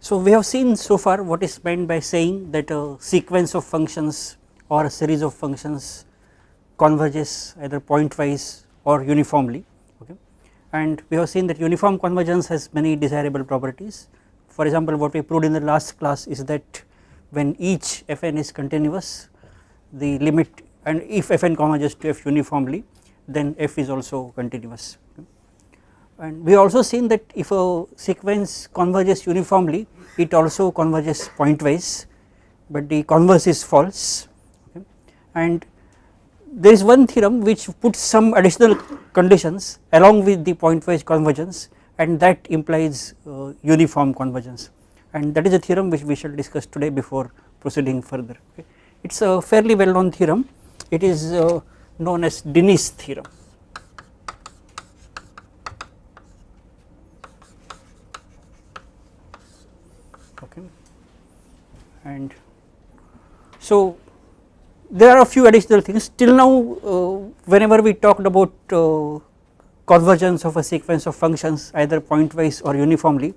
So we have seen so far what is meant by saying that a sequence of functions or a series of functions converges either pointwise or uniformly, okay. And we have seen that uniform convergence has many desirable properties. For example, what we proved in the last class is that when each fn is continuous, the limit, and if fn converges to f uniformly, then f is also continuous. Okay. And we also seen that if a sequence converges uniformly, it also converges pointwise, but the converse is false, okay. And there is one theorem which puts some additional conditions along with the pointwise convergence, and that implies uniform convergence, and that is a theorem which we shall discuss today before proceeding further, okay. It is a fairly well known theorem. It is known as Dini's theorem. Okay. And so there are a few additional things. Till now, whenever we talked about convergence of a sequence of functions either pointwise or uniformly,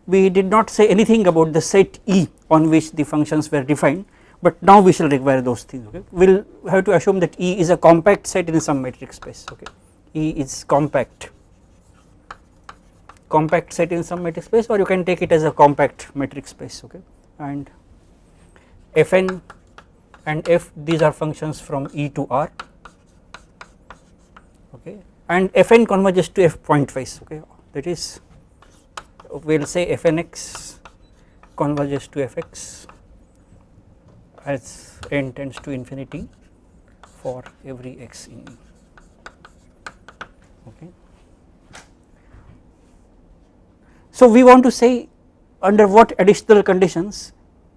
we did not say anything about the set E on which the functions were defined, but now we shall require those things, okay. We will have to assume that E is a compact set in some metric space, okay. E is compact set in some metric space, or you can take it as a compact metric space, okay. And fn and f, these are functions from E to R, okay, and fn converges to f pointwise, okay. That is, we will say fnx converges to fx as n tends to infinity for every x in E, okay. So we want to say under what additional conditions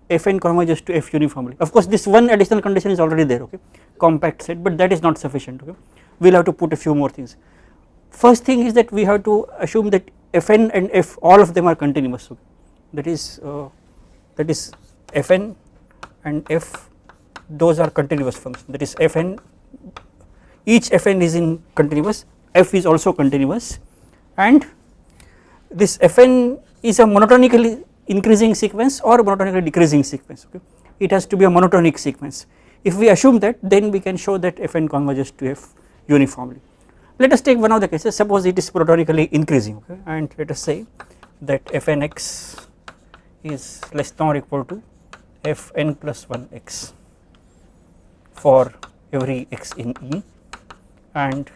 fn converges to f uniformly. Of course, this one additional condition is already there, okay, compact set, but that is not sufficient, okay. We will have to put a few more things. First thing is that we have to assume that fn and f, all of them are continuous, okay. That is fn and f, those are continuous functions, that is fn, each fn is in continuous, f is also continuous, and this fn is a monotonically increasing sequence or monotonically decreasing sequence, okay. It has to be a monotonic sequence. If we assume that, then we can show that fn converges to f uniformly. Let us take one of the cases. Suppose it is monotonically increasing, okay, and let us say that fnx is less than or equal to fn plus 1 x for every x in E and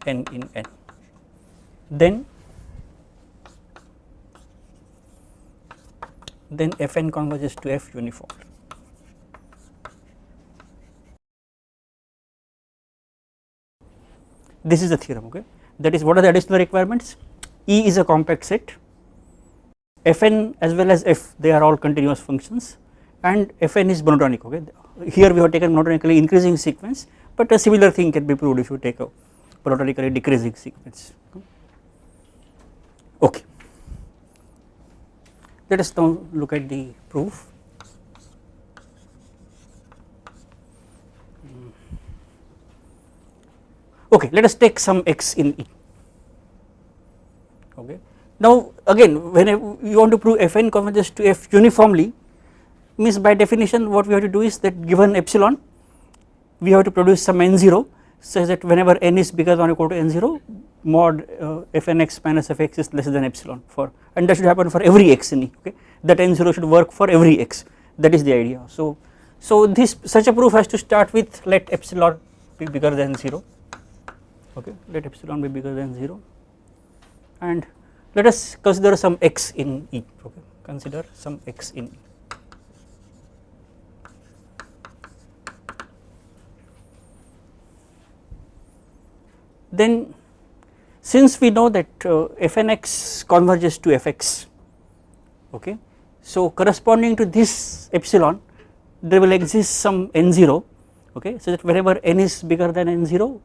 n in N. Then fn converges to f uniformly. This is the theorem, okay. That is, what are the additional requirements? E is a compact set, fn as well as f, they are all continuous functions, and fn is monotonic, okay. Here we have taken monotonically increasing sequence, but a similar thing can be proved if you take a monotonically decreasing sequence, okay. Let us now look at the proof. Okay, let us take some x in E, okay. Now again, when you want to prove fn converges to f uniformly, means by definition what we have to do is that given epsilon, we have to produce some n0 such that whenever n is bigger than or equal to n0, mod fnx minus fx is less than epsilon for, and that should happen for every x in E, okay. That n0 should work for every x, that is the idea. So this such a proof has to start with let epsilon be bigger than 0, okay, let epsilon be bigger than 0, and let us consider some x in E, okay, consider some x in E. Then since we know that fnx converges to fx, okay, so corresponding to this epsilon there will exist some n0, okay, so that whenever n is bigger than n0,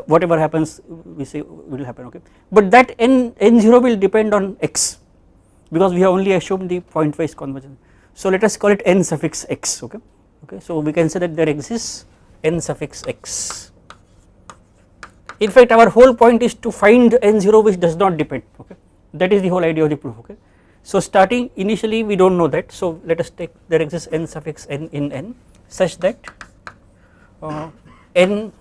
whatever happens we say will happen, okay, but that n0 will depend on x because we have only assumed the pointwise convergence. So let us call it n suffix x, okay. So we can say that there exists n suffix x. In fact, our whole point is to find n0 which does not depend, okay. That is the whole idea of the proof, okay. So starting initially we do not know that, so let us take there exists n suffix n in n such that n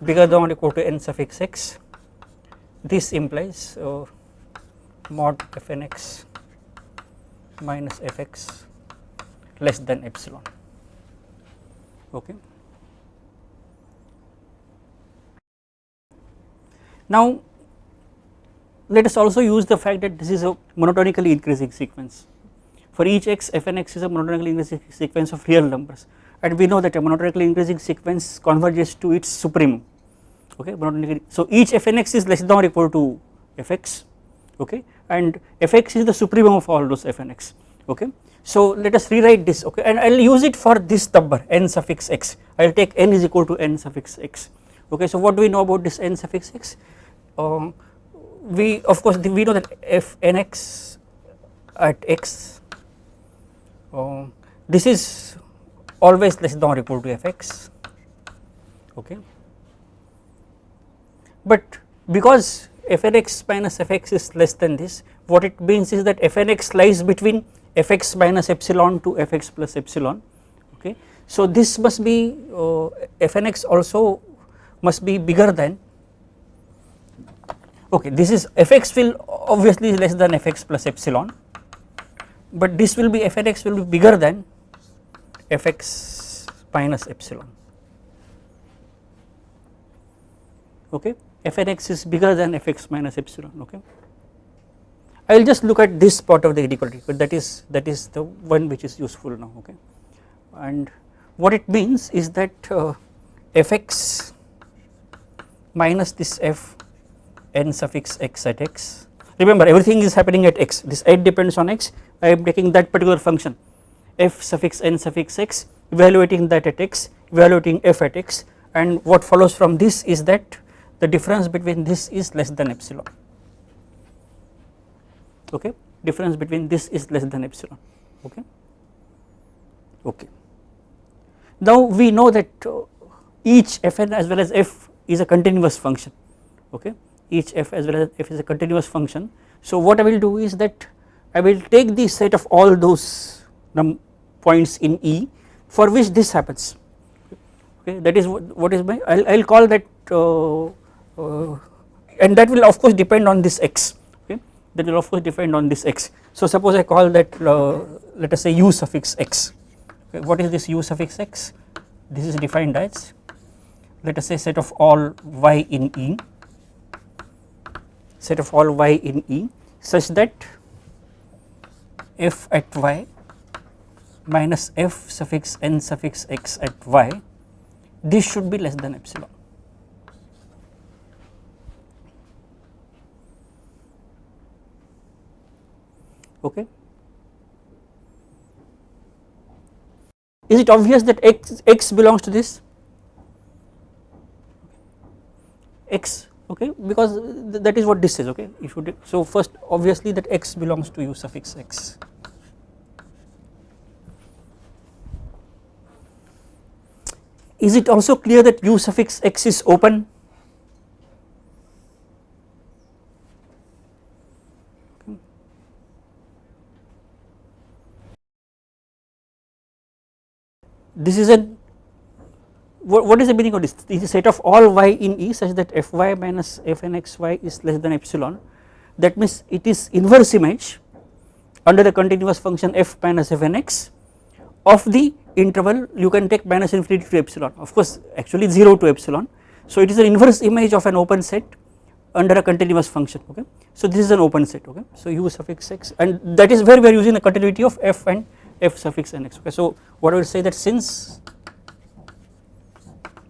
bigger than or equal to n suffix x, this implies mod fnx minus fx less than epsilon. Okay. Now let us also use the fact that this is a monotonically increasing sequence. For each x, fnx is a monotonically increasing sequence of real numbers, and we know that a monotonically increasing sequence converges to its supremum. Okay, so each fnx is less than or equal to fx, okay, and fx is the supremum of all those fnx. Okay, so let us rewrite this, okay, and I will use it for this number n suffix x. I will take n is equal to n suffix x. Okay, so what do we know about this n suffix x? We of course we know that fnx at x, this is always less than or equal to fx. Okay, but because fnx minus fx is less than this, what it means is that fnx lies between fx minus epsilon to fx plus epsilon. Okay, so this must be fnx also must be bigger than, okay, this is fx will obviously less than fx plus epsilon, but this will be fnx will be bigger than fx minus epsilon. Okay, fnx is bigger than fx minus epsilon. Okay, I will just look at this part of the inequality, but that is the one which is useful now. Okay, and what it means is that fx minus this f n suffix x at x, remember everything is happening at x, this n depends on x, I am taking that particular function f suffix n suffix x, evaluating that at x, evaluating f at x, and what follows from this is that the difference between this is less than epsilon. Okay, difference between this is less than epsilon. Okay, okay. Now we know that each fn as well as f is a continuous function. Okay, each f as well as f is a continuous function. So what I will do is that I will take the set of all those points in E for which this happens. Okay, that is what is my, I will call that and that will of course depend on this x. Okay, that will of course depend on this x. So suppose I call that let us say u suffix x. Okay, what is this u suffix x? This is defined as, let us say, set of all y in E, set of all y in E such that f at y minus f suffix n suffix x at y, this should be less than epsilon. Okay, is it obvious that x belongs to this x? Okay, because that is what this is. Okay, if you so first obviously that x belongs to u suffix x. Is it also clear that u suffix x is open? This is a, what is the meaning of this? This is a set of all y in E such that fy minus fnxy is less than epsilon. That means it is inverse image under the continuous function f minus fnx of the interval, you can take minus infinity to epsilon, of course actually 0 to epsilon. So it is an inverse image of an open set under a continuous function. Okay, so this is an open set. Okay, so u suffix x, and that is where we are using the continuity of f and f suffix nx. Okay, so what I will say that since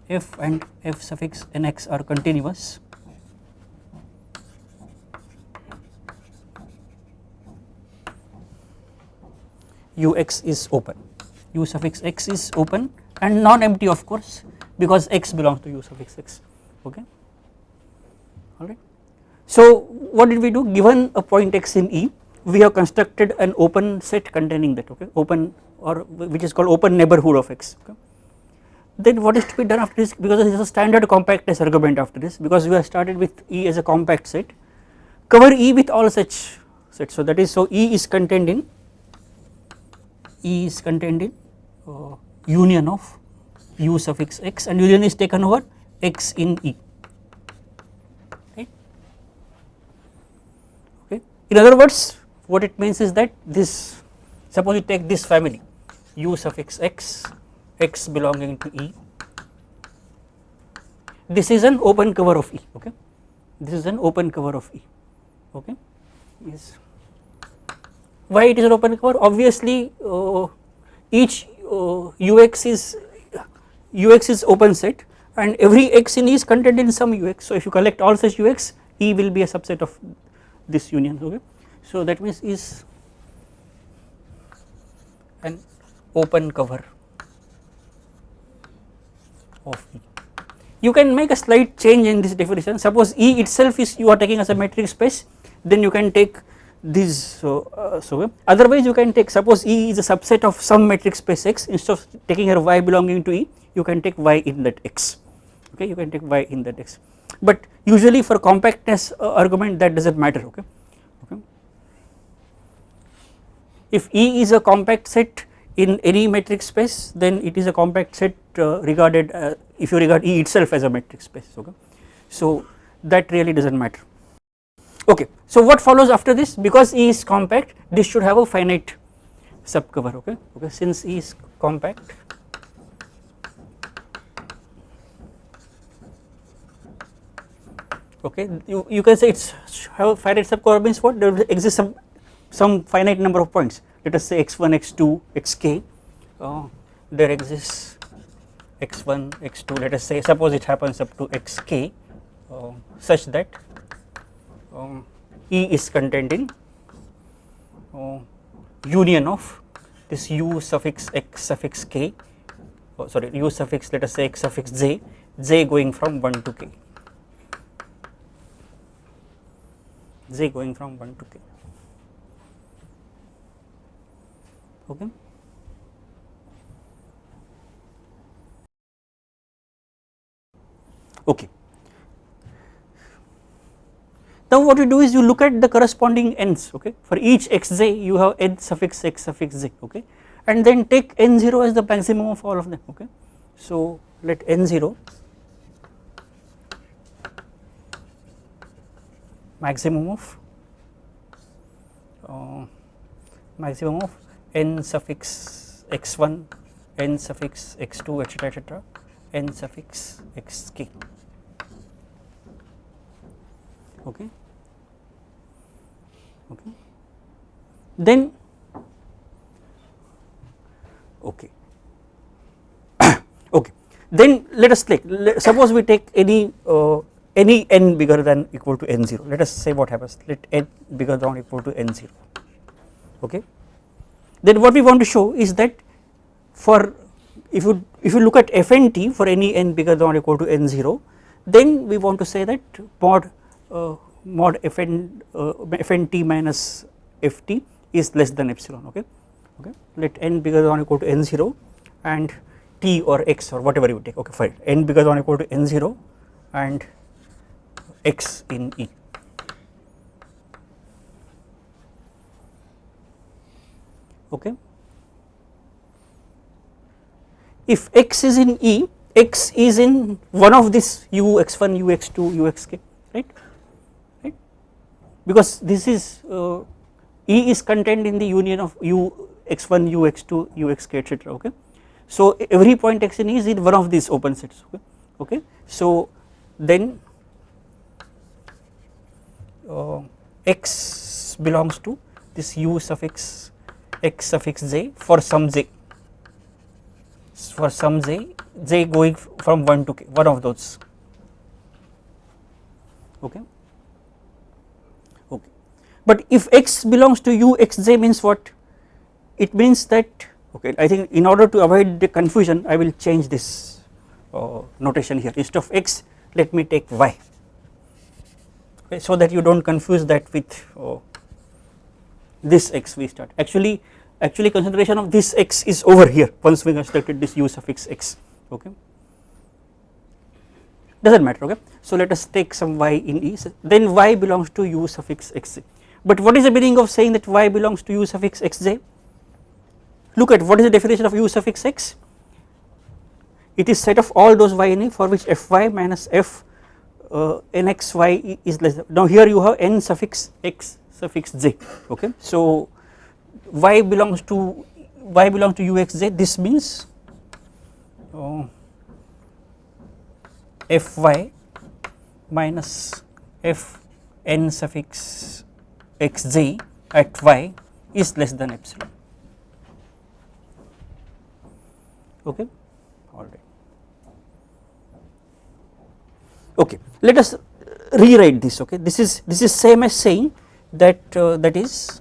f and f suffix nx are continuous, ux is open, u suffix x is open and non-empty of course because x belongs to u suffix x. Okay, alright. So what did we do? Given a point x in E, we have constructed an open set containing that. Okay, open, or which is called open neighborhood of x. Okay. Then what is to be done after this, because there is a standard compactness argument after this, because we have started with E as a compact set, cover E with all such set. So that is, so E is contained in union of U suffix x, and union is taken over x in E, right. Okay. In other words, what it means is that this, suppose you take this family U suffix x, x belonging to E, this is an open cover of E, okay. This is an open cover of E, okay. Yes. Why it is an open cover? Obviously, each ux is open set, and every x in E is contained in some ux. So if you collect all such ux, E will be a subset of this union, okay. So that means is an open cover of E. You can make a slight change in this definition. Suppose E itself is, you are taking as a metric space, then you can take this, otherwise you can take, suppose E is a subset of some metric space x, instead of taking here y belonging to E, you can take y in that x, okay, you can take y in that x, but usually for compactness argument that does not matter, okay. Okay. If E is a compact set in any metric space, then it is a compact set regarded, if you regard E itself as a metric space, okay. So that really does not matter. Okay, so what follows after this? Because E is compact, this should have a finite subcover, okay. Okay, since E is compact, okay, you can say it's have a finite subcover means what? There exists some finite number of points. Let us say x1, x2, xk. There exists x1, x2. Let us say, suppose it happens up to xk, such that E is contained in union of this U suffix x suffix k, sorry, U suffix, let us say x suffix j, j going from 1 to k, j going from 1 to k, okay. Okay. Now what you do is you look at the corresponding n's, okay. For each xj you have n suffix x suffix j, okay, and then take n0 as the maximum of all of them, okay. So let n0 maximum of n suffix x1, n suffix x2, etc., etc., n suffix xk, okay. Okay. Then okay. Okay, then let us take, suppose we take any n bigger than equal to n0. Let us say what happens, let n bigger than or equal to n0, okay. Then what we want to show is that for, if you look at fnt for any n bigger than or equal to n0, then we want to say that mod fnt minus ft is less than epsilon, okay. Okay, let n bigger than or equal to n0 and t or x or whatever you take, okay, fine, n bigger than or equal to n0 and x in E, okay. If x is in E, x is in one of this u x1, u x2, u xk, right, right, because this is E is contained in the union of u x1, u x2, u xk, etc., okay. So every point x in E is in one of these open sets, okay, okay. So then x belongs to this u suffix x suffix j for some j, j going from 1 to k, one of those, okay. Okay, but if x belongs to u xj means what? It means that, okay, I think in order to avoid the confusion I will change this notation here. Instead of x, let me take y, okay, so that you do not confuse that with this x we start. Actually consideration of this x is over here once we constructed this u suffix x, okay, does not matter, okay. So let us take some y in E, then y belongs to u suffix x, But what is the meaning of saying that y belongs to u suffix xj? Look at what is the definition of u suffix x. It is set of all those y in E for which fy minus f nxy is less than. Now here you have n suffix x suffix j. Okay, so y belongs to uxj. This means fy minus f n suffix xj at y is less than epsilon. Okay, all right. Okay, let us rewrite this. Okay, this is same as saying that that is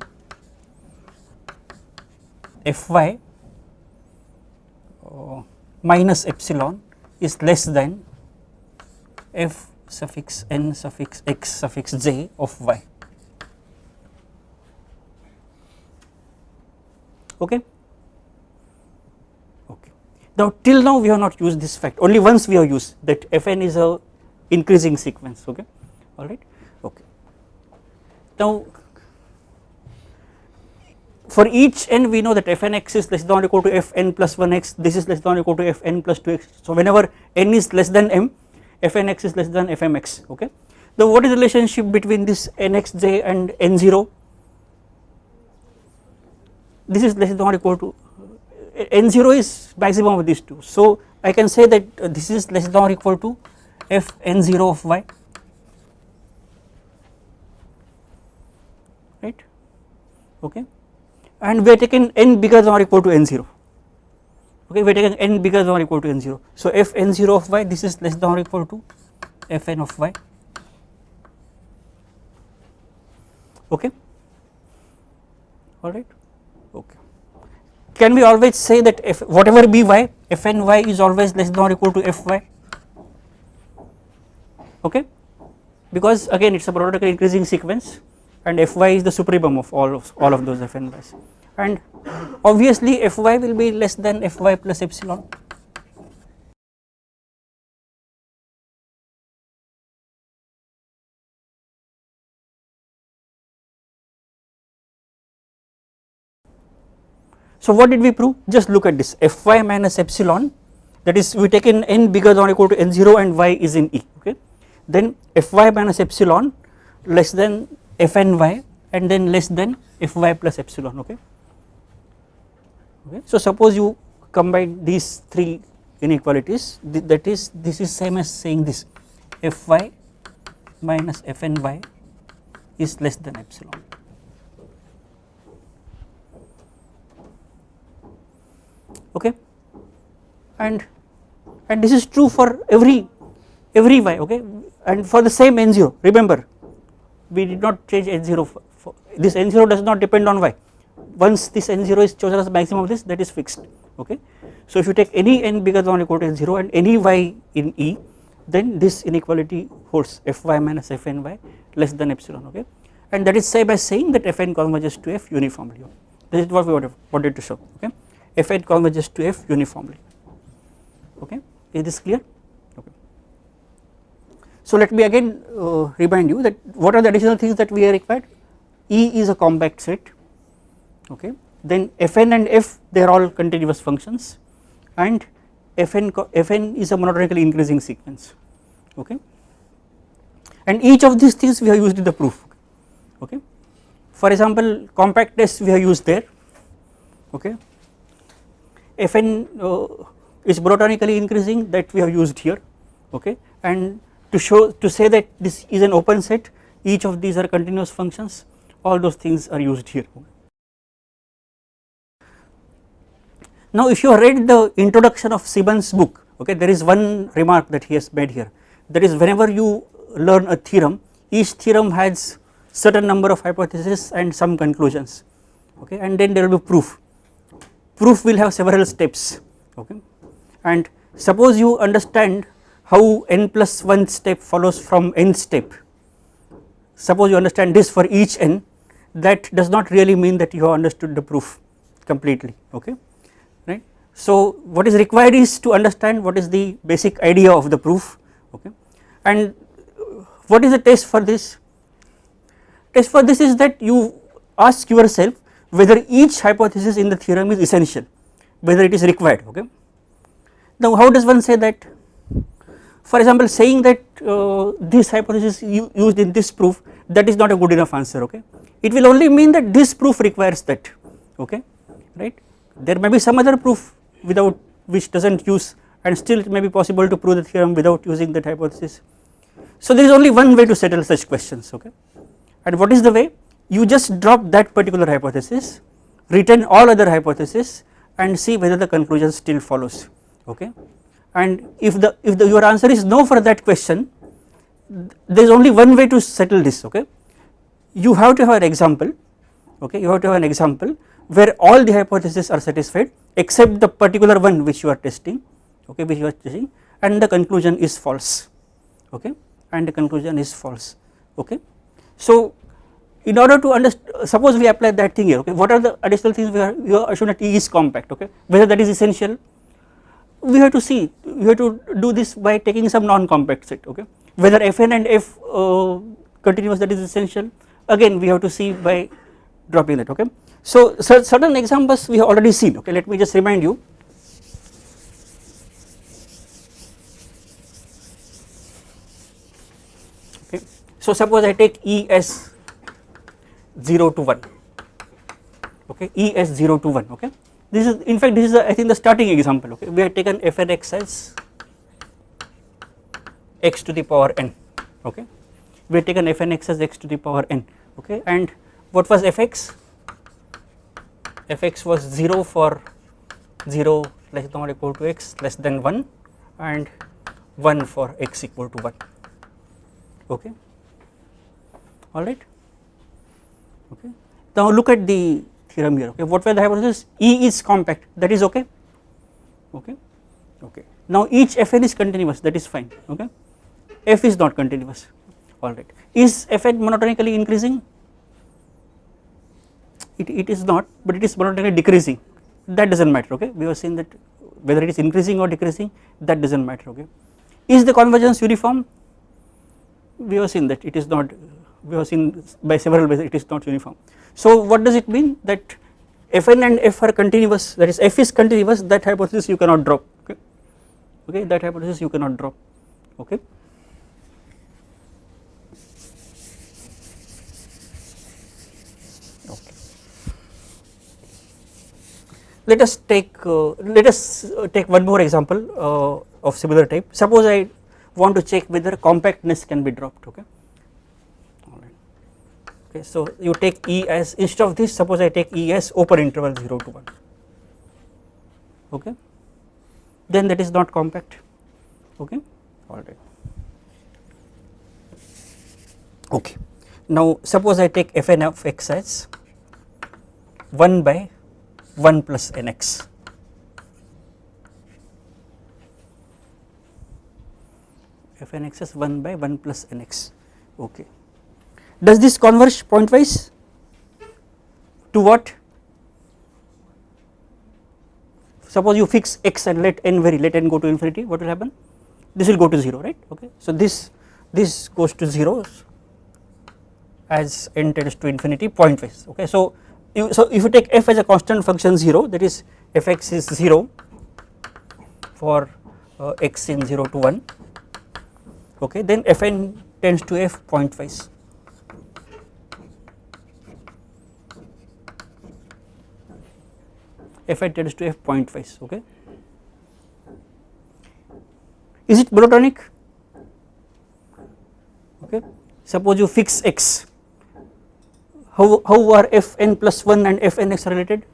fy minus epsilon is less than f suffix n suffix x suffix j of y. Okay. Okay. Now till now we have not used this fact. Only once we have used that fn is a increasing sequence. Okay. All right. Okay. Now for each n we know that fnx is less than or equal to fn plus 1x. This is less than or equal to fn plus 2x. So whenever n is less than m, fnx is less than fmx. Okay. Now what is the relationship between this nxj and n0? This is less than or equal to n0 is maximum of these two. So I can say that this is less than or equal to f n0 of y, right. Okay, and we are taking n bigger than or equal to n0. Okay, we are taking n bigger than or equal to n0. So f n0 of y, this is less than or equal to fn of y. Okay, all right. Okay, can we always say that if whatever be y, fn y is always less than or equal to fy? Okay, because again it is a monotonically increasing sequence and fy is the supremum of all of those fn y's, and obviously fy will be less than fy plus epsilon. So what did we prove? Just look at this, fy minus epsilon, that is we take in n bigger than or equal to n0 and y is in E. Okay, then fy minus epsilon less than fny and then less than fy plus epsilon. Okay. Okay, so suppose you combine these three inequalities, that is this is same as saying this, fy minus fny is less than epsilon. Okay, and this is true for every y. Okay, and for the same n0, remember we did not change n0 for this, n0 does not depend on y. Once this n0 is chosen as maximum of this, that is fixed. Okay, so if you take any n bigger than or equal to n0 and any y in E, then this inequality holds, fy minus fny less than epsilon. Okay, and that is same as saying that fn converges to f uniformly. This is what we wanted to show. Okay, fn converges to f uniformly. Okay, is this clear? Okay. So let me again remind you that what are the additional things that we are required. E is a compact set. Okay, then fn and f, they are all continuous functions, and fn is a monotonically increasing sequence. Okay, and each of these things we have used in the proof. Okay, for example, compactness we have used there. Okay, fn is monotonically increasing, that we have used here. Okay, and to say that this is an open set, each of these are continuous functions, all those things are used here. Now if you have read the introduction of Simon's book, okay, there is one remark that he has made here, that is whenever you learn a theorem, each theorem has certain number of hypotheses and some conclusions. Okay, and then there will be proof. Proof will have several steps. Okay, and suppose you understand how n plus 1 step follows from n step, suppose you understand this for each n, that does not really mean that you have understood the proof completely. Okay, right. So what is required is to understand what is the basic idea of the proof. Okay, and what is the test for this? Test for this is that you ask yourself whether each hypothesis in the theorem is essential, whether it is required. Okay. Now how does one say that? For example, saying that this hypothesis used in this proof, that is not a good enough answer. Okay. It will only mean that this proof requires that. Okay. Right. There may be some other proof without which does not use, and still it may be possible to prove the theorem without using that hypothesis. So there is only one way to settle such questions. Okay. And what is the way? You just drop that particular hypothesis, retain all other hypotheses, and see whether the conclusion still follows. Okay. And if your answer is no for that question, there is only one way to settle this. Okay. You have to have an example. Okay. You have to have an example where all the hypotheses are satisfied except the particular one which you are testing. Okay, which you are testing, and the conclusion is false. Okay. And the conclusion is false. Okay. So in order to understand, suppose we apply that thing here. Okay. What are the additional things we are assumed that E is compact? Okay. Whether that is essential, we have to see, we have to do this by taking some non-compact set. Okay. Whether Fn and F continuous, that is essential, again we have to see by dropping that. Okay. So certain examples we have already seen. Okay. Let me just remind you. Okay. So suppose I take E as 0 to 1. Okay. E as 0 to 1. Okay. This is, in fact, this is I think the starting example. Okay. We have taken Fn x as x to the power n. Okay. We have taken Fn x as x to the power n. Okay. And what was Fx? Fx was 0 for 0 less than or equal to x less than 1, and 1 for x equal to 1. Okay. All right. Okay. Now look at the theorem here. Okay. What were the hypotheses? E is compact, that is okay. Okay. Okay. Now each Fn is continuous, that is fine. Okay. F is not continuous. All right. Is Fn monotonically increasing? It is not, but it is monotonically decreasing. That does not matter. Okay. We have seen that whether it is increasing or decreasing, that does not matter. Okay. Is the convergence uniform? We have seen that it is not. We have seen by several ways it is not uniform. So what does it mean? That Fn and F are continuous, that is F is continuous, that hypothesis you cannot drop. Okay. Okay, that hypothesis you cannot drop. Okay. Okay. Let us take one more example of similar type. Suppose I want to check whether compactness can be dropped. Okay. Okay, so you take E as, instead of this, suppose I take E as open interval 0 to 1. Okay, then that is not compact. Okay, all right. Okay, now suppose I take Fn of x as 1 by 1 plus nx. Fn x is 1 by 1 plus nx. Okay. Does this converge pointwise to what? Suppose you fix x and let n vary, let n go to infinity, what will happen? This will go to 0, right? Okay. So this goes to 0 as n tends to infinity pointwise. Okay. So if you take f as a constant function 0, that is fx is 0 for x in 0 to 1. Okay. Then Fn tends to f pointwise. Fn tends to f pointwise. Okay. Is it monotonic? Okay. Suppose you fix x. How are Fn plus 1 and Fnx related?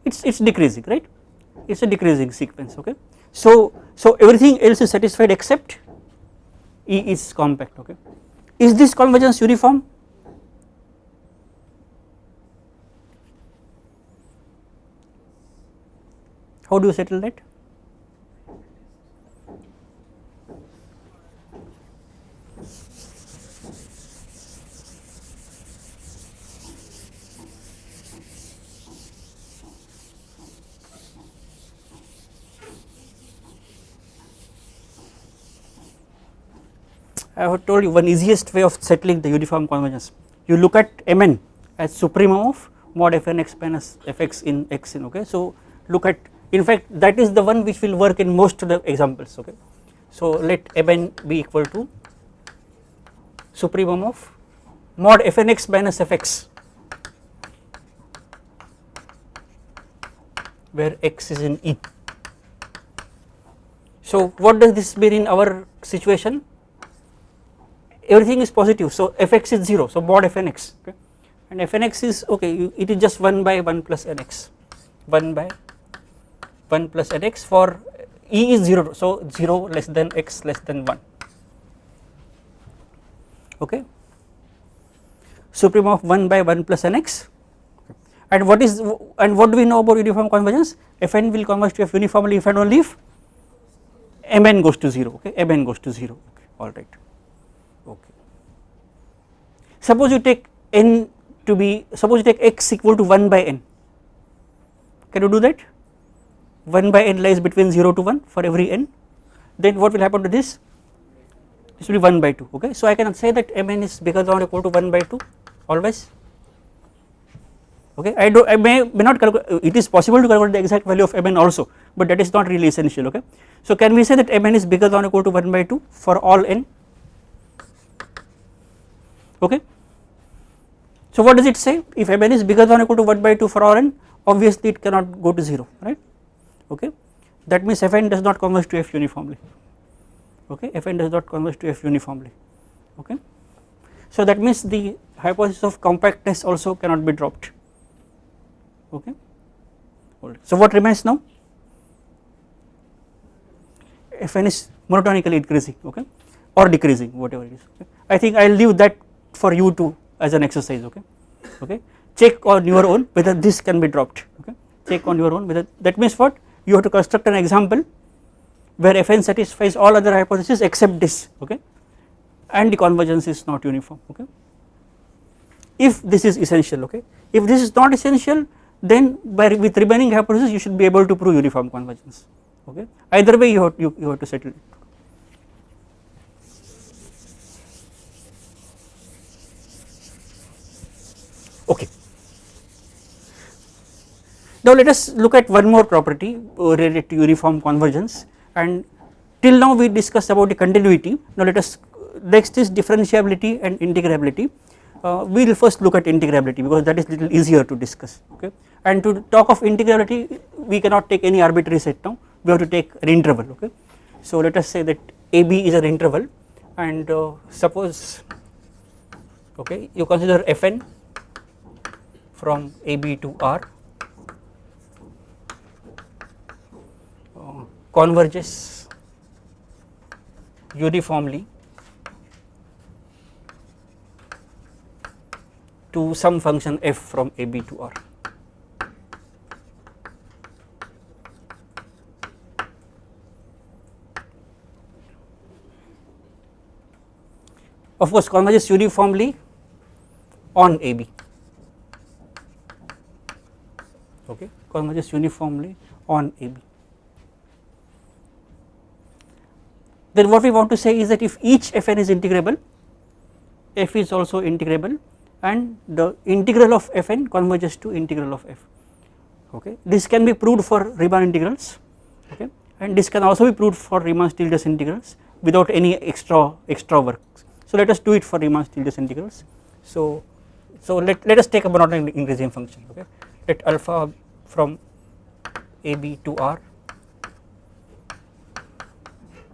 It's decreasing, right? It's a decreasing sequence. Okay. So everything else is satisfied except E is compact. Okay. Is this convergence uniform? How do you settle that? I have told you one easiest way of settling the uniform convergence. You look at Mn as supremum of mod Fnx minus Fx in Xn. Okay, so look at, in fact that is the one which will work in most of the examples. Okay, so let Mn be equal to supremum of mod Fnx minus Fx, where X is in E. So what does this mean in our situation? Everything is positive, so Fx is 0, so mod Fnx, okay, and Fnx is okay, it is just 1 by 1 plus Nx, 1 by 1 plus Nx for E is 0, so 0 less than x less than 1, okay, supremum of 1 by 1 plus Nx. And what do we know about uniform convergence? Fn will converge to F uniformly if and only if Mn goes to 0, okay, Mn goes to 0, okay, alright. Okay. Suppose you take n to be, suppose you take x equal to 1 by n, can you do that? 1 by n lies between 0 to 1 for every n, then what will happen to this? This will be 1 by 2, okay. So I can say that Mn is bigger than or equal to 1 by 2 always, okay. I may not calculate, it is possible to calculate the exact value of Mn also, but that is not really essential, okay. So can we say that Mn is bigger than or equal to 1 by 2 for all n? Okay. So what does it say? If Mn is bigger than or equal to 1 by 2 for all n, obviously it cannot go to 0, right, okay. That means Fn does not converge to F uniformly, okay, Fn does not converge to F uniformly, okay. So that means the hypothesis of compactness also cannot be dropped, okay. So what remains now? Fn is monotonically increasing, okay, or decreasing, whatever it is, okay. I think I will leave that for you to as an exercise, okay, okay. Check on your own whether this can be dropped, okay, check on your own whether, that means what, you have to construct an example where Fn satisfies all other hypotheses except this, okay, and the convergence is not uniform, okay, if this is essential, okay. If this is not essential, then with remaining hypothesis you should be able to prove uniform convergence, okay. Either way you have to settle it. Okay. Now let us look at one more property related to uniform convergence, and till now we discussed about the continuity. Now let us, next is differentiability and integrability. We will first look at integrability because that is little easier to discuss, okay. And to talk of integrability we cannot take any arbitrary set now, we have to take an interval, okay. So let us say that AB is an interval, and suppose, okay, you consider Fn from AB to R converges uniformly to some function f from AB to R. Of course converges uniformly on AB, okay, converges uniformly on AB. Then what we want to say is that if each Fn is integrable, f is also integrable, and the integral of Fn converges to integral of f, okay. This can be proved for Riemann integrals, okay, and this can also be proved for Riemann-Stieltjes integrals without any extra work. So let us do it for Riemann-Stieltjes integrals. So let us take a monotonically increasing function, okay. Let alpha from AB to R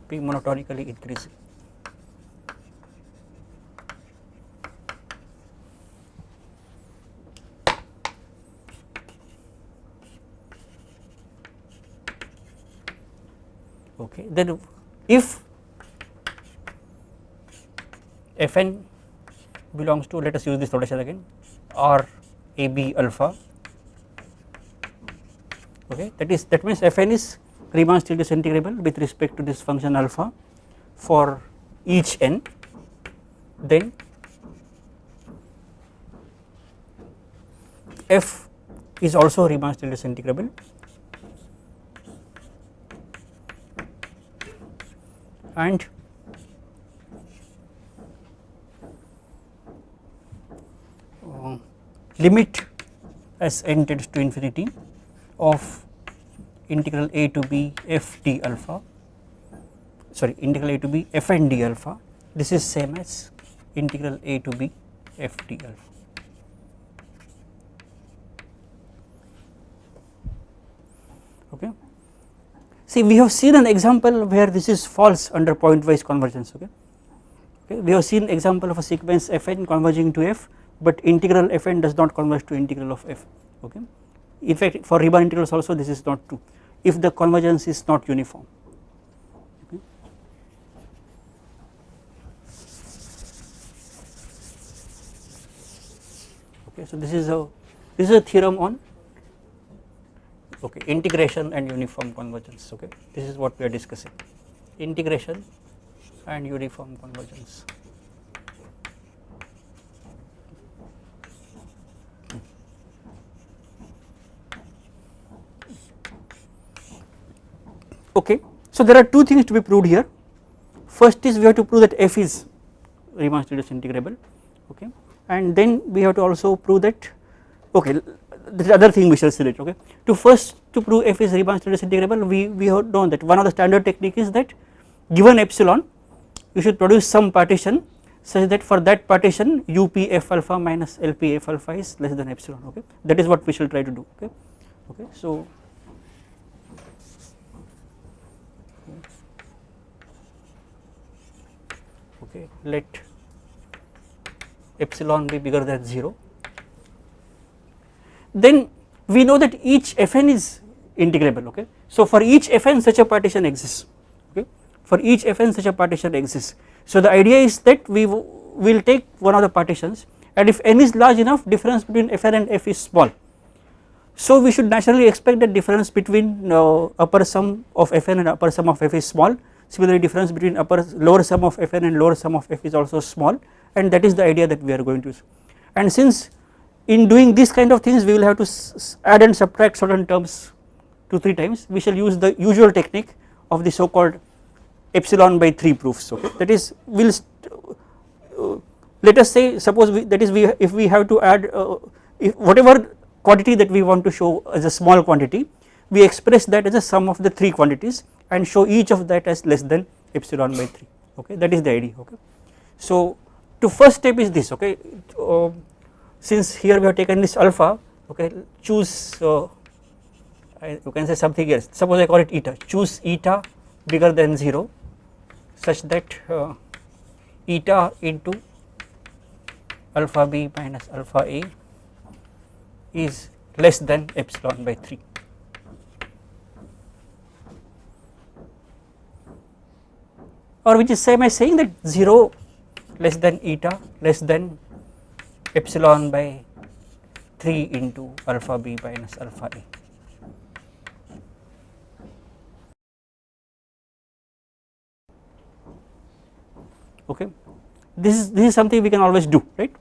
be monotonically increasing. Okay, then if Fn belongs to, let us use this notation again, R AB alpha, okay, that means Fn is Riemann-Stieltjes integrable with respect to this function alpha for each n, then f is also Riemann-Stieltjes integrable and limit as n tends to infinity of integral a to b f d alpha, sorry, integral a to b f n d alpha, this is same as integral a to b f d alpha. Okay. See, we have seen an example where this is false under pointwise convergence. Okay. Okay. We have seen example of a sequence fn converging to f, but integral fn does not converge to integral of f. Okay. In fact, for Riemann integrals also this is not true if the convergence is not uniform. Okay. Okay, so this is a theorem on integration and uniform convergence. Okay, this is what we are discussing, integration and uniform convergence. Okay, so there are two things to be proved here. First is we have to prove that f is Riemann-Stieltjes integrable, okay, and then we have to also prove that, okay, the other thing we shall select. Okay, to prove f is Riemann-Stieltjes integrable, we have known that one of the standard technique is that given epsilon you should produce some partition such that for that partition up f alpha minus lp f alpha is less than epsilon. Okay, that is what we shall try to do. Okay, okay, so okay, let epsilon be bigger than 0, then we know that each fn is integrable. Okay, so for each fn such a partition exists. Okay, for each fn such a partition exists. So the idea is that we will take one of the partitions, and if n is large enough, difference between fn and f is small. So we should naturally expect that difference between upper sum of fn and upper sum of f is small. Similarly, difference between lower sum of fn and lower sum of f is also small, and that is the idea that we are going to use. And since in doing these kind of things we will have to add and subtract certain terms 2-3 times, we shall use the usual technique of the so called epsilon by 3 proofs. Okay, that is, we will let us say, suppose if we have to add if whatever quantity that we want to show as a small quantity, we express that as a sum of the 3 quantities and show each of that as less than epsilon by 3. Okay, that is the idea. Okay, so to first step is this. Okay, since here we have taken this alpha, okay, choose you can say something else, suppose I call it eta, choose eta bigger than 0 such that eta into alpha b minus alpha a is less than epsilon by 3. Or which is same as saying that 0 less than eta less than epsilon by 3 into alpha b minus alpha a. Okay, this is something we can always do, right?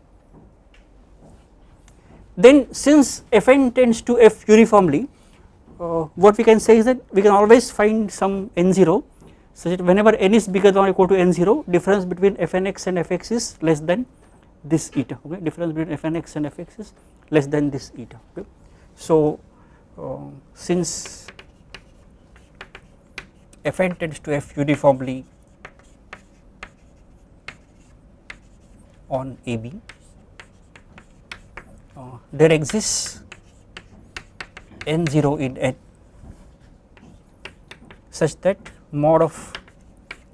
Then since fn tends to f uniformly, what we can say is that we can always find some n0 such that whenever n is bigger than or equal to n0, difference between fnx and fx is less than this eta. Okay, difference between fnx and fx is less than this eta. Okay, so since fn tends to f uniformly on AB, there exists n0 in n such that mod of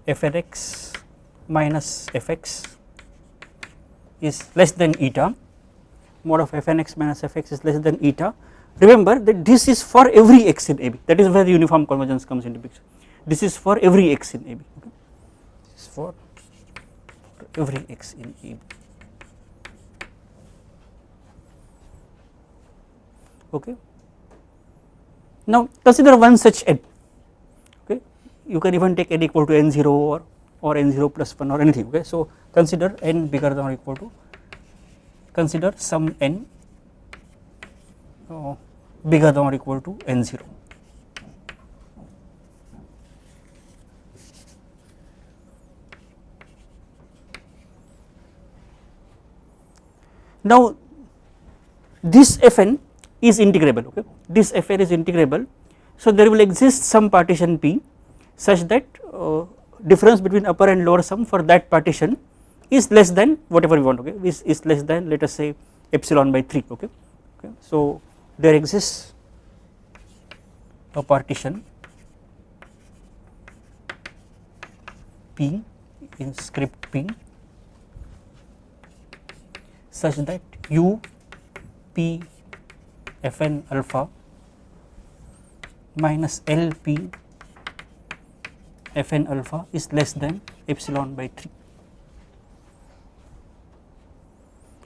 fnx minus fx is less than eta, mod of fnx minus fx is less than eta. Remember that this is for every x in AB, that is where the uniform convergence comes into picture. This is for every x in AB. Okay, this is for every x in AB. Okay. Now consider one such n. Okay, you can even take n equal to n0 or n0 plus 1 or anything. Okay, so consider n bigger than or equal to, consider some n bigger than or equal to n0. Now this Fn is integrable, okay, this Fn is integrable. So there will exist some partition P such that difference between upper and lower sum for that partition is less than whatever we want, okay, is less than, let us say, epsilon by 3, okay. So there exists a partition P in script P such that U P Fn alpha minus L P Fn alpha is less than epsilon by 3,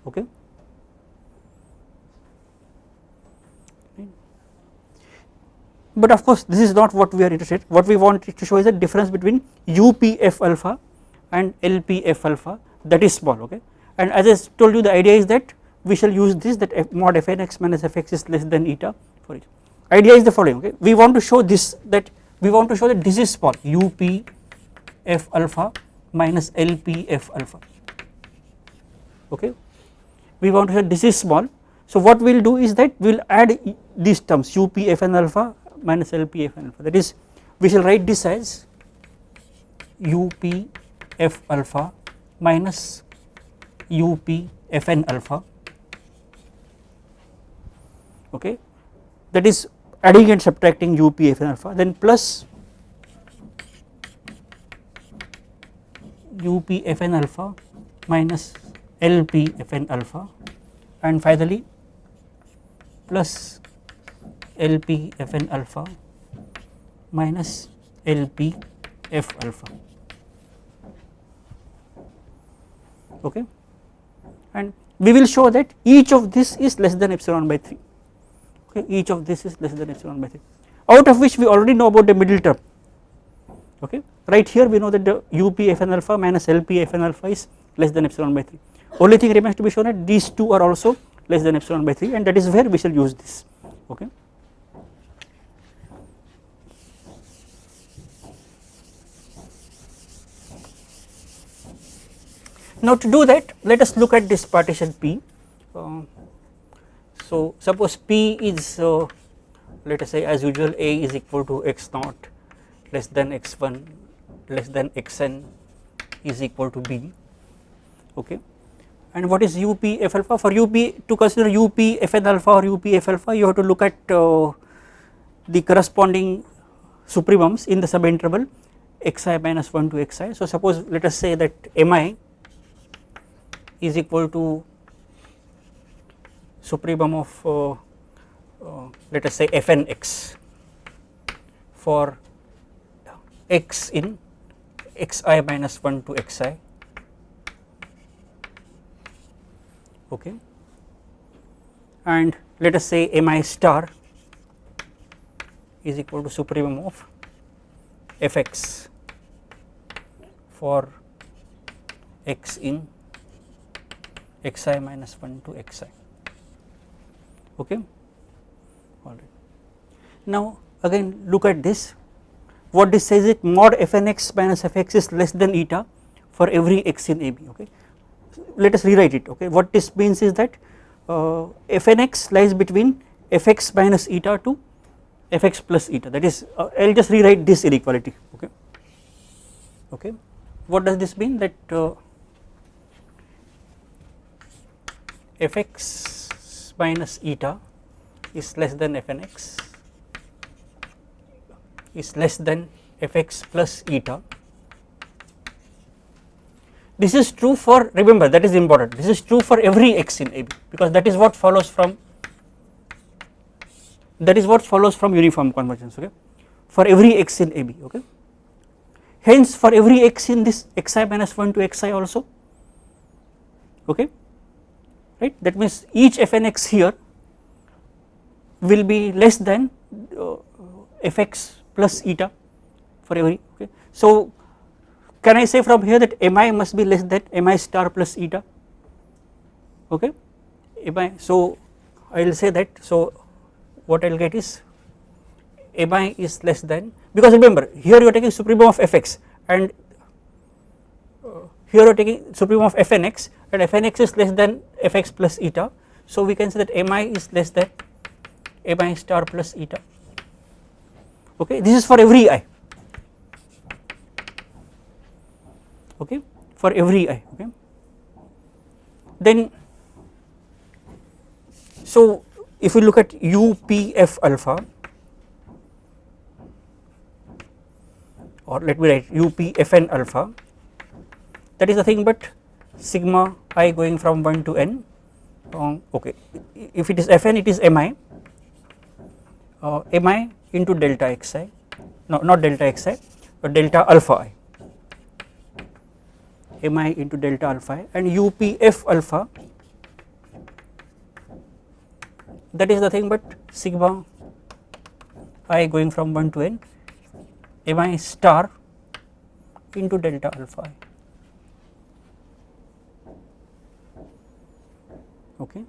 okay. But of course this is not what we are interested. What we want to show is the difference between UPF alpha and LPF alpha, that is small, okay. And as I told you, the idea is that we shall use this, that F mod Fnx minus Fx is less than eta for each. Idea is the following, okay. We want to show this, that we want to show that this is small, UPF alpha minus LPF alpha, okay. We want to show this is small. So what we will do is that we will add these terms UPFn alpha minus LPFn alpha, that is we shall write this as UPF alpha minus UPFn alpha, okay, that is adding and subtracting UPFn alpha, then plus UPFn alpha minus LPFn alpha, and finally plus LPFn alpha minus LPF alpha, okay. And we will show that each of this is less than epsilon by 3, okay, each of this is less than epsilon by 3, out of which we already know about the middle term, okay. Right here we know that the UPFn alpha minus LPFn alpha is less than epsilon by 3. Only thing remains to be shown that these two are also less than epsilon by 3, and that is where we shall use this, okay. Now to do that, let us look at this partition P. So suppose P is let us say as usual A is equal to x naught less than x1 less than xn is equal to B, okay. And what is UPF alpha? For UP, to consider UPFn alpha or UPF alpha, you have to look at the corresponding supremums in the subinterval xi minus 1 to xi. So suppose let us say that mi is equal to supremum of let us say fnx for x in xi minus 1 to xi, okay, and let us say mi star is equal to supremum of fx for x in xi minus 1 to xi, okay, alright. Now again look at this, what this says is mod fnx minus fx is less than eta for every x in AB, okay. Let us rewrite it, okay. What this means is that fnx lies between fx minus eta to fx plus eta, that is I will just rewrite this inequality, okay, okay. What does this mean? That fx minus eta is less than fnx is less than fx plus eta. This is true for, remember that is important, this is true for every x in AB, because that is what follows from uniform convergence, okay, for every x in AB, okay. Hence for every x in this xi minus 1 to xi also, okay, right, that means each fnx here will be less than fx plus eta for every, okay. So can I say from here that mi must be less than mi star plus eta, okay, mi. So I will say that, so what I will get is mi is less than, because remember here you are taking supremum of fx and here you are taking supremum of fnx, and fnx is less than fx plus eta. So we can say that mi is less than mi star plus eta, okay. This is for every I, okay, for every I, okay. Then so if we look at UPF alpha, or let me write UPFN alpha, that is nothing but sigma I going from 1 to n, okay. If it is Fn, it is mi, mi into delta xi, no, not delta xi, but delta alpha I, mi into delta alpha I, and UPF alpha, that is nothing but sigma I going from 1 to n, mi star into delta alpha I, okay.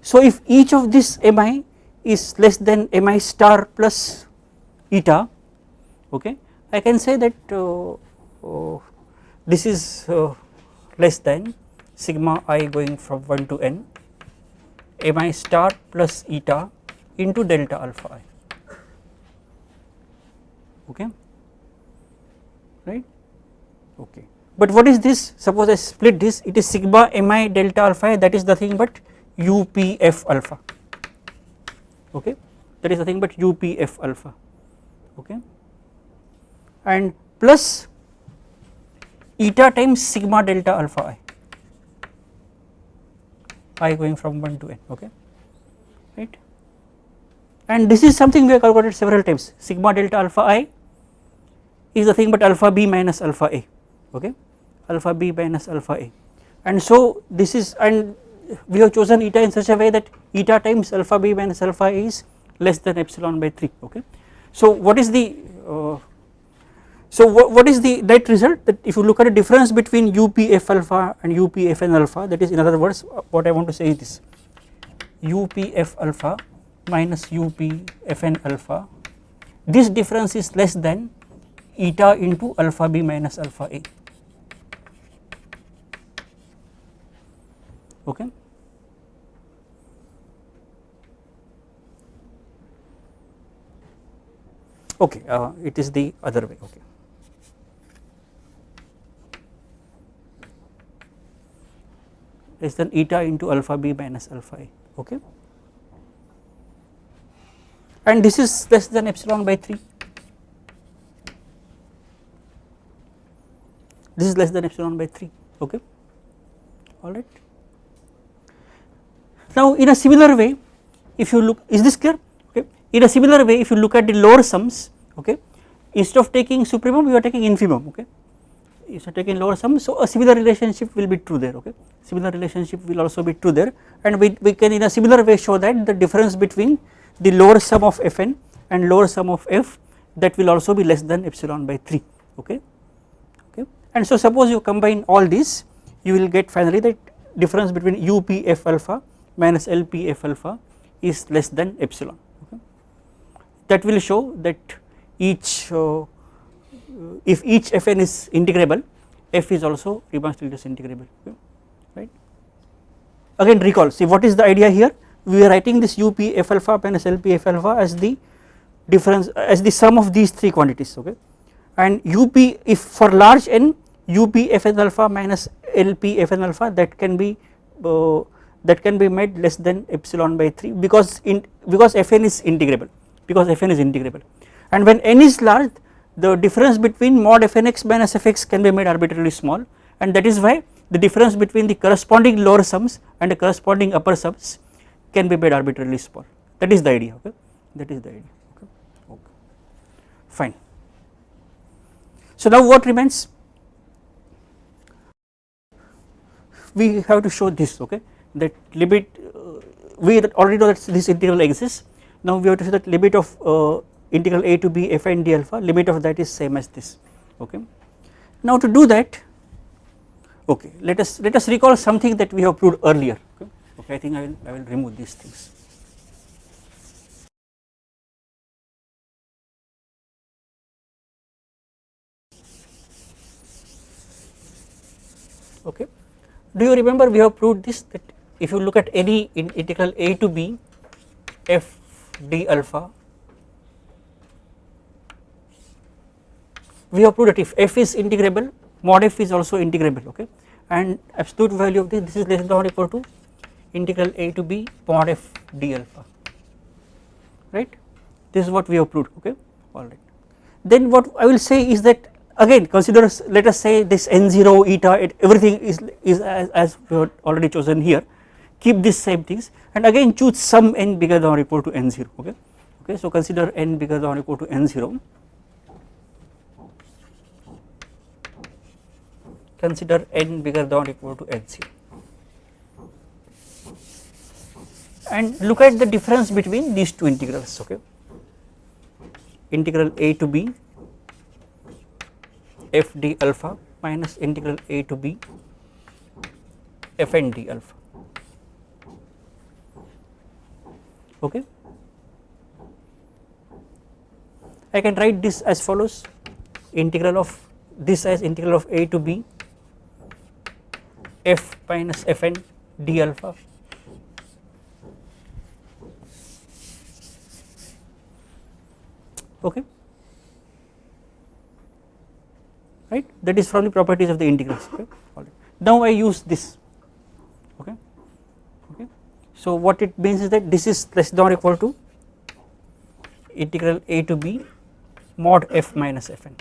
So if each of this mi is less than mi star plus eta, okay, I can say that this is less than sigma I going from 1 to n, mi star plus eta into delta alpha I, okay, right, okay. But what is this? Suppose I split this, it is sigma mi delta alpha I, that is nothing but UPF alpha, okay, that is nothing but UPF alpha, okay, and plus eta times sigma delta alpha I going from 1 to n, okay, right. And this is something we have calculated several times. Sigma delta alpha I is nothing but alpha b minus alpha a, okay, alpha b minus alpha a, and so this is, and we have chosen eta in such a way that eta times alpha b minus alpha a is less than epsilon by 3, okay. So what is the what is the net result? That if you look at the difference between UPF alpha and UPFN alpha, that is, in other words, what I want to say is this: UPF alpha minus UPFN alpha, this difference is less than eta into alpha b minus alpha a, okay. Okay, it is the other way, okay. Less than eta into alpha b minus alpha a, okay, and this is less than epsilon by 3, this is less than epsilon by 3, okay, alright. Now in a similar way, if you look, is this clear? Okay. In a similar way, if you look at the lower sums, okay, instead of taking supremum, you are taking infimum, okay, instead of taking lower sum, so a similar relationship will be true there, okay, similar relationship will also be true there, and we can in a similar way show that the difference between the lower sum of Fn and lower sum of F, that will also be less than epsilon by 3, okay, okay. And so suppose you combine all these, you will get finally that difference between UPF alpha minus LPF alpha is less than epsilon, okay. That will show that each if each Fn is integrable, F is also Riemann Stieltjes integrable, okay, right. Again recall, see what is the idea here, we are writing this UPF alpha minus LPF alpha as the difference, as the sum of these three quantities, okay, and UP, if for large n, UPFN alpha minus LPFN alpha, that can be made less than epsilon by 3, because Fn is integrable, and when n is large, the difference between mod Fnx minus Fx can be made arbitrarily small, and that is why the difference between the corresponding lower sums and the corresponding upper sums can be made arbitrarily small. That is the idea, okay, that is the idea, okay, okay. Fine. So now what remains? We have to show this, okay, that limit, we already know that this integral exists. Now we have to show that limit of integral a to b f and d alpha, limit of that is same as this, okay. Now to do that, okay, let us recall something that we have proved earlier, okay, okay. I think I will remove these things. Okay, do you remember we have proved this, that if you look at any integral a to b f d alpha, we have proved that if f is integrable, mod f is also integrable, okay, and absolute value of this is less than or equal to integral a to b mod f d alpha, right. This is what we have proved, okay, alright. Then what I will say is that again consider, let us say this n0 eta everything is as we have already chosen here, keep these same things and again choose some n bigger than or equal to n0, okay, okay. So consider n bigger than or equal to n0, consider n bigger than or equal to n0 and look at the difference between these two integrals, okay. Integral a to b f d alpha minus integral a to b f n d alpha, okay. I can write this as follows, integral of this as integral of a to b f minus f n d alpha okay, right, that is from the properties of the integrals, okay. Alright. Now I use this, okay, okay. So what it means is that this is less than or equal to integral a to b mod f minus f n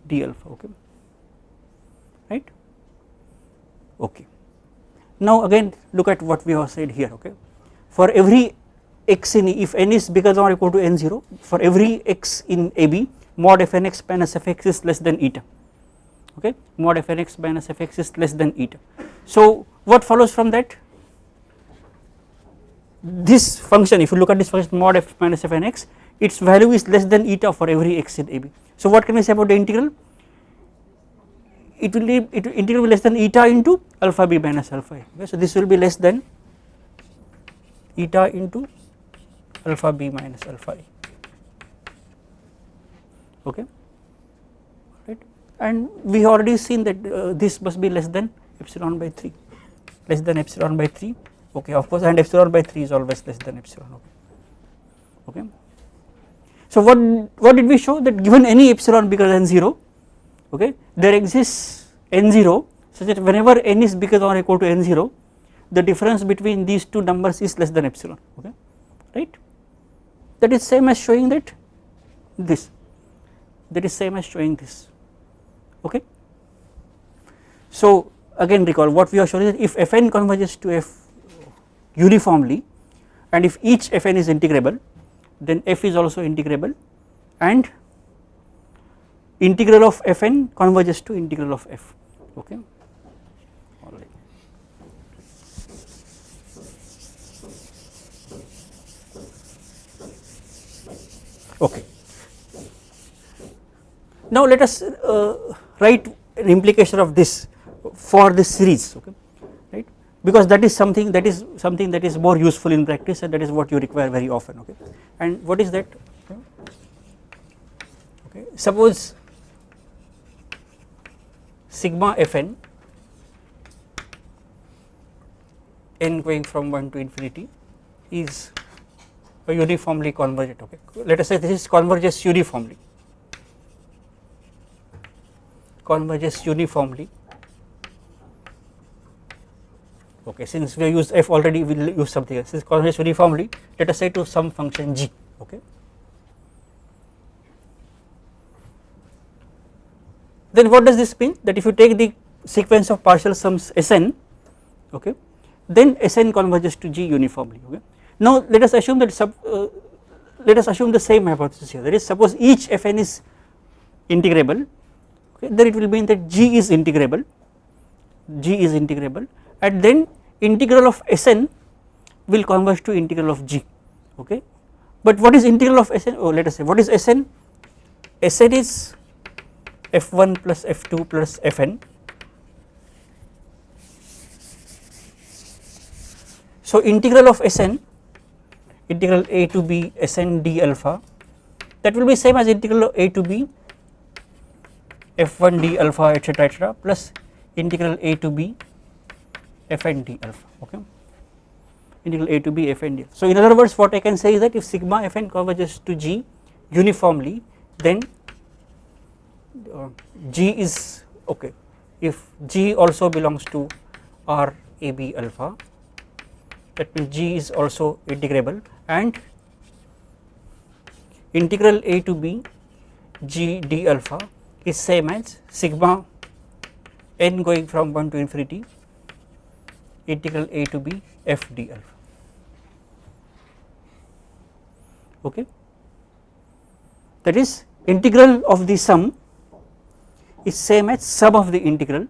d alpha, okay, right, okay. Now again look at what we have said here, okay. For every x in, if n is bigger than or equal to n0, for every x in AB mod fnx minus fx is less than eta, okay, mod fnx minus fx is less than eta. So what follows from that, this function, if you look at this function mod f minus fnx, its value is less than eta for every x in AB. So what can we say about the integral, it will be integral will be less than eta into alpha b minus alpha a, okay. So this will be less than eta into alpha b minus alpha a, okay, right, and we have already seen that this must be less than epsilon by 3, less than epsilon by 3, okay, of course, and epsilon by 3 is always less than epsilon, okay, okay. So what did we show, that given any epsilon bigger than 0, okay, there exists n0 such that whenever n is bigger than or equal to n0, the difference between these two numbers is less than epsilon, okay, right. That is same as showing that this, that is same as showing this, okay. So again recall what we have shown is that if fn converges to f uniformly and if each fn is integrable, then f is also integrable and integral of fn converges to integral of f, okay, alright. Okay. Now let us write an implication of this for this series, okay, right, because that is something that is more useful in practice and that is what you require very often, okay. And what is that, okay, suppose sigma fn n going from 1 to infinity is uniformly convergent, okay. Let us say this is converges uniformly, okay, since we have used f already we will use something else, since converges uniformly, let us say to some function g, okay. Then what does this mean, that if you take the sequence of partial sums Sn, okay, then Sn converges to g uniformly, okay. Now let us assume that let us assume the same hypothesis here, that is suppose each fn is integrable, okay, then it will mean that g is integrable, and then integral of Sn will converge to integral of g, okay. But what is integral of Sn, oh let us say what is Sn, Sn is f1 plus f2 plus fn. So integral of Sn, integral a to b Sn d alpha, that will be same as integral of a to b f1 d alpha etc plus integral a to b fn d alpha, okay, integral a to b fn d alpha. So in other words what I can say is that if sigma fn converges to G uniformly, then G is okay. If G also belongs to R a b alpha, that means G is also integrable, and integral a to b G d alpha is same as sigma n going from 1 to infinity integral a to b f d alpha, okay. That is integral of the sum is same as sum of the integrals.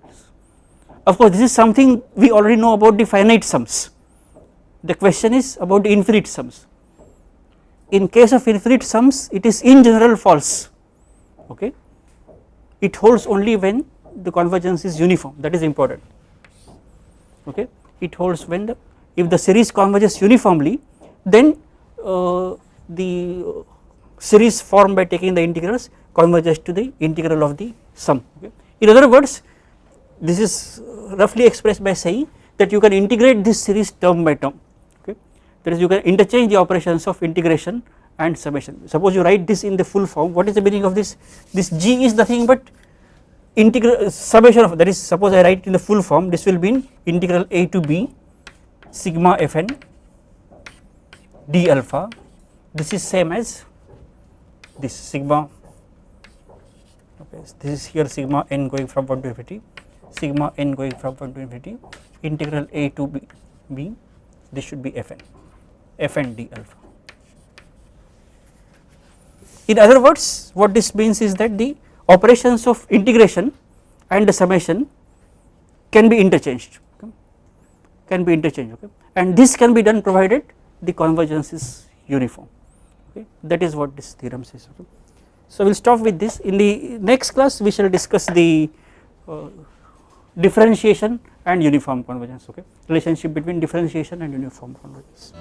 Of course this is something we already know about the finite sums, the question is about the infinite sums. In case of infinite sums it is in general false, okay, it holds only when the convergence is uniform, that is important, okay. It holds when the, if the series converges uniformly, then the series formed by taking the integrals converges to the integral of the sum, okay. In other words this is roughly expressed by saying that you can integrate this series term by term, okay, that is you can interchange the operations of integration and summation. Suppose you write this in the full form, what is the meaning of this? This G is nothing but integral summation of, that is suppose I write in the full form, this will be integral a to b sigma fn d alpha, this is same as this sigma, okay, this is here sigma n going from 1 to infinity, sigma n going from 1 to infinity integral a to b, this should be fn d alpha. In other words what this means is that the operations of integration and the summation can be interchanged, okay, okay, and this can be done provided the convergence is uniform, okay, that is what this theorem says, okay. So we will stop with this. In the next class we shall discuss the differentiation and uniform convergence, okay, relationship between differentiation and uniform convergence.